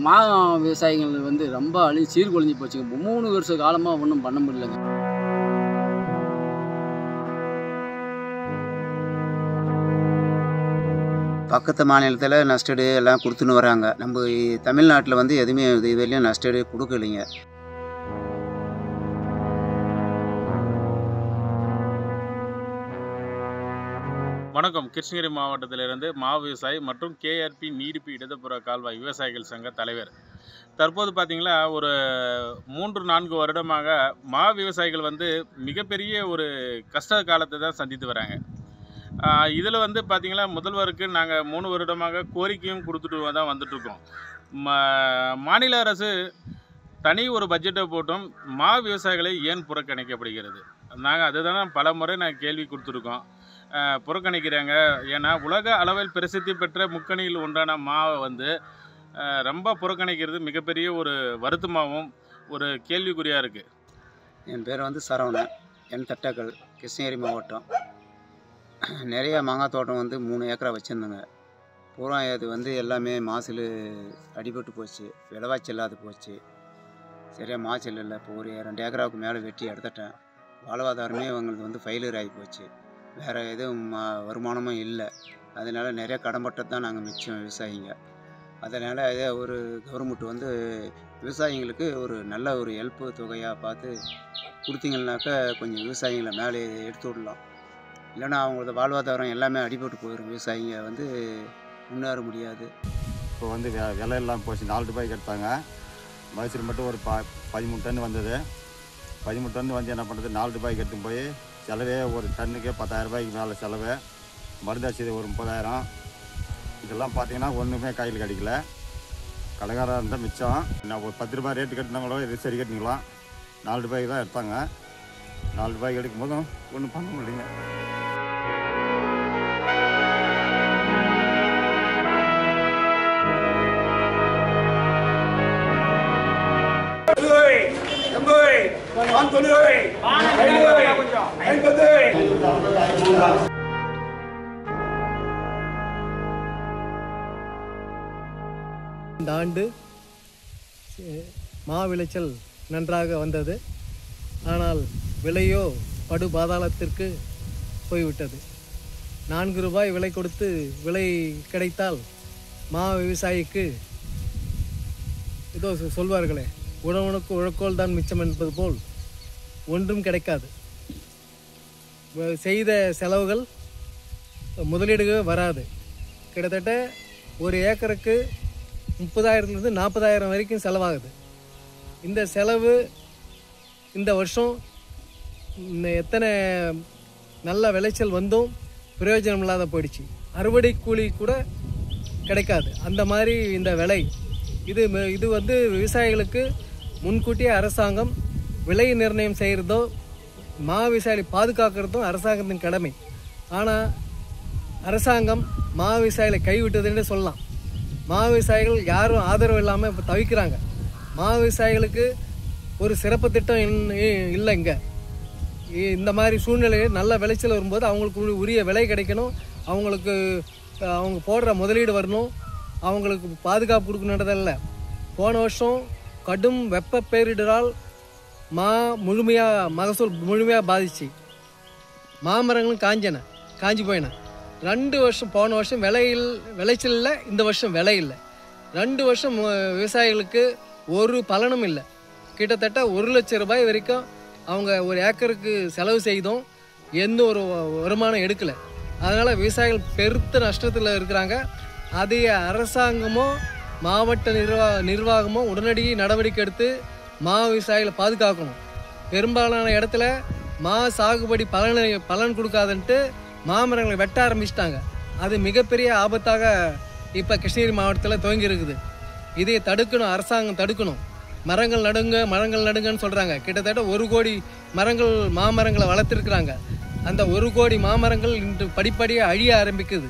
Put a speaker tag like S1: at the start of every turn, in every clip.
S1: மா விவசாயிகள் வந்து ரொம்ப சீர்குலைஞ்சு போச்சுங்க. 3 வருஷ காலமாக ஒன்றும் பண்ண முடியலங்க.
S2: பக்கத்து மாநிலத்தில் நஷ்டஈடு எல்லாம் கொடுத்துன்னு வராங்க. நம்ம தமிழ்நாட்டில் வந்து எதுவுமே இது வரையிலும் நஷ்டஈடு கொடுக்கலைங்க.
S3: வணக்கம். கிருஷ்ணகிரி மாவட்டத்திலிருந்து மா விவசாயி மற்றும் கேஆர்பி நீடிப்பு இடதுபுற கால்வாய் விவசாயிகள் சங்க தலைவர். தற்போது பார்த்திங்கன்னா ஒரு 3-4 வருடமாக மா விவசாயிகள் வந்து மிகப்பெரிய ஒரு கஷ்ட காலத்தை தான் சந்தித்து வராங்க. இதில் வந்து பார்த்திங்கன்னா முதல்வருக்கு நாங்கள் 3 வருடமாக கோரிக்கையும் கொடுத்துட்டு தான் வந்துட்டுருக்கோம். மாநில அரசு தனி ஒரு பட்ஜெட்டை போட்டும் மா விவசாயிகளை ஏன் புறக்கணிக்கப்படுகிறது? நாங்கள் அதுதான் பல முறை நாங்கள் கேள்வி கொடுத்துருக்கோம். புறக்கணிக்கிறாங்க. ஏன்னா உலக அளவில் பிரசித்தி பெற்ற முக்கணியில் ஒன்றான மாவை வந்து ரொம்ப புறக்கணிக்கிறது மிகப்பெரிய ஒரு வருத்தமாகவும் ஒரு கேள்விக்குறியாக இருக்குது.
S2: என் பேர் வந்து சரவணன். என் தட்டக்கல், கிருஷ்ணகிரி மாவட்டம். நிறையா மாங்காய் தோட்டம் வந்து 3 ஏக்கரா வச்சுருந்தேங்க. பூரா அது வந்து எல்லாமே மாசில் அடிபட்டு போச்சு, விலைவாசி இல்லாது போச்சு. சரியாக மாச்சல் இல்லை. இப்போ ஒரு 2 ஏக்கராவுக்கு மேலே வெட்டி எடுத்துட்டேன். வாழ்வாதாரமே அவங்களுக்கு வந்து ஃபெயிலியர் ஆகி போச்சு. வேறு எதுவும் வருமானமும் இல்லை. அதனால் நிறைய கடன்பட்டு தான் நாங்கள் மிச்சம் விவசாயிங்க. அதனால் இதே ஒரு கவர்மெண்ட் வந்து விவசாயிங்களுக்கு ஒரு நல்ல ஒரு ஹெல்ப்பு தொகையாக பார்த்து கொடுத்தீங்கன்னாக்கா கொஞ்சம் விவசாயிகளை மேலே எடுத்து விடலாம். இல்லைன்னா அவங்களோட வாழ்வாதாரம் எல்லாமே அடிபட்டு போயிடும். விவசாயிங்க வந்து முன்னேற முடியாது.
S4: இப்போ வந்து விலையெல்லாம் போச்சு. 4 ரூபாய்க்கு எடுத்தாங்க. மைசூர் மட்டும் ஒரு 13 டன் வந்தது. 13 டன் வந்து என்ன பண்ணுறது, 4 ரூபாய்க்கு எடுத்து போய் செலவே ஒரு டன்னுக்கே 10,000 ரூபாய்க்கு மேலே செலவு. மருந்தாச்சு ஒரு 30,000. இதெல்லாம் பார்த்தீங்கன்னா ஒன்றுமே கையில் கிடைக்கல. கடைக்காரா இருந்தால் மிச்சம். நான் ஒரு 10 ரூபாய் ரேட்டு கட்டினாங்களோ இது சரி கட்டிக்கலாம். 4 ரூபாய்க்கு தான் எடுத்தாங்க. 4 ரூபாய்க்கு எடுக்கும் போதும் ஒன்றும் பண்ண முடியல.
S5: இந்த ஆண்டு மா விளைச்சல் நன்றாக வந்தது. ஆனால் விலையோ படு பாதாளத்திற்கு போய்விட்டது. 4 ரூபாய் விலை கொடுத்து விலை கிடைத்தால் மா விவசாயிக்கு ஏதோ சொல்வார்களே, உழவனுக்கு உழக்கோல் தான் மிச்சம் என்பது போல் ஒன்றும் கிடைக்காது. செய்த செலவுகள் முதலீடு வராது. கிட்டத்தட்ட ஒரு ஏக்கருக்கு 30,000லேருந்து 40,000 வரைக்கும் செலவாகுது. இந்த செலவு இந்த வருஷம் எத்தனை நல்ல விளைச்சல் வந்தும் பிரயோஜனம் இல்லாத போயிடுச்சு. அறுவடை கூலி கூட கிடைக்காது. அந்த மாதிரி இந்த விலை இது வந்து விவசாயிகளுக்கு முன்கூட்டியே அரசாங்கம் விலை நிர்ணயம் செய்கிறதோ மா விவசாயிகளை பாதுகாக்கிறதும் அரசாங்கத்தின் கடமை. ஆனால் அரசாங்கம் மா விவசாயிகளை கைவிட்டதுன்னு சொல்லலாம். மா விவசாயிகள் யாரும் ஆதரவு இல்லாமல் இப்போ தவிக்கிறாங்க. மா விவசாயிகளுக்கு ஒரு சிறப்பு திட்டம் இல்லை. இங்கே இந்த மாதிரி சூழ்நிலையில் நல்ல விளைச்சல் வரும்போது அவங்களுக்கு உரிய விலை கிடைக்கணும். அவங்களுக்கு அவங்க போடுற முதலீடு வரணும். அவங்களுக்கு பாதுகாப்பு கொடுக்கணுன்றதில்ல. போன வருஷம் கடும் வெப்ப பேரிடரால் மகசூல் முழுமையாக பாதிச்சு மாமரங்களும் காஞ்சி போயின. 2 வருஷம் போன வருஷம் விளைச்சல் இல்லை, இந்த வருஷம் விலை இல்லை. 2 வருஷம் விவசாயிகளுக்கு ஒரு பலனும் இல்லை. கிட்டத்தட்ட 1 லட்சம் ரூபாய் வரைக்கும் அவங்க ஒரு ஏக்கருக்கு செலவு செய்தோம், எந்த ஒரு வருமானம் எடுக்கலை. அதனால் விவசாயிகள் பெருத்த நஷ்டத்தில் இருக்கிறாங்க. அதை அரசாங்கமோ மாவட்ட நிர்வாகமோ உடனடியாக நடவடிக்கை எடுத்து மா விவசாயிகளை பாதுகாக்கணும். பெரும்பாலான இடத்துல மா சாகுபடி பலன் கொடுக்காதுன்ட்டு மாமரங்களை வெட்ட ஆரம்பிச்சிட்டாங்க. அது மிகப்பெரிய ஆபத்தாக இப்போ கிருஷ்ணகிரி மாவட்டத்தில் துவங்கி இருக்குது. இதை தடுக்கணும், அரசாங்கம் தடுக்கணும். மரங்கள் நடுங்கன்னு சொல்கிறாங்க. கிட்டத்தட்ட 1 கோடி மாமரங்களை வளர்த்துருக்குறாங்க. அந்த 1 கோடி மாமரங்கள் இன்று படிப்படியாக அழிய ஆரம்பிக்குது.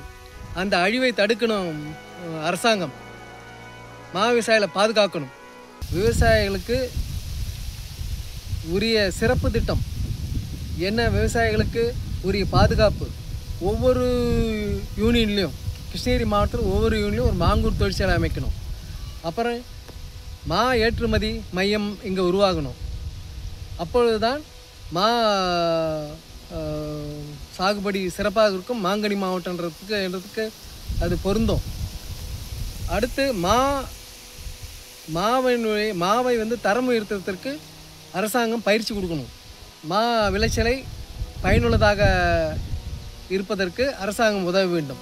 S5: அந்த அழிவை தடுக்கணும் அரசாங்கம். மா விவசாயிகளை பாதுகாக்கணும். விவசாயிகளுக்கு உரிய சிறப்பு திட்டம் என்ன, விவசாயிகளுக்கு உரிய பாதுகாப்பு ஒவ்வொரு யூனியன்லேயும், கிருஷ்ணகிரி மாவட்டத்தில் ஒவ்வொரு யூனியன்லையும் ஒரு மாங்கூர் தொழிற்சாலை அமைக்கணும். அப்புறம் மா ஏற்றுமதி மையம் இங்கே உருவாகணும். அப்பொழுது தான் மா சாகுபடி சிறப்பாக இருக்கும். மாங்கனி மாவட்டன்றதுக்கு அது பொருந்தும். அடுத்து மாவை வந்து தரம் உயர்த்துவதற்கு அரசாங்கம் பயிற்சி கொடுக்கணும். மா விளைச்சலை பயனுள்ளதாக இருப்பதற்கு அரசாங்கம் உதவ வேண்டும்.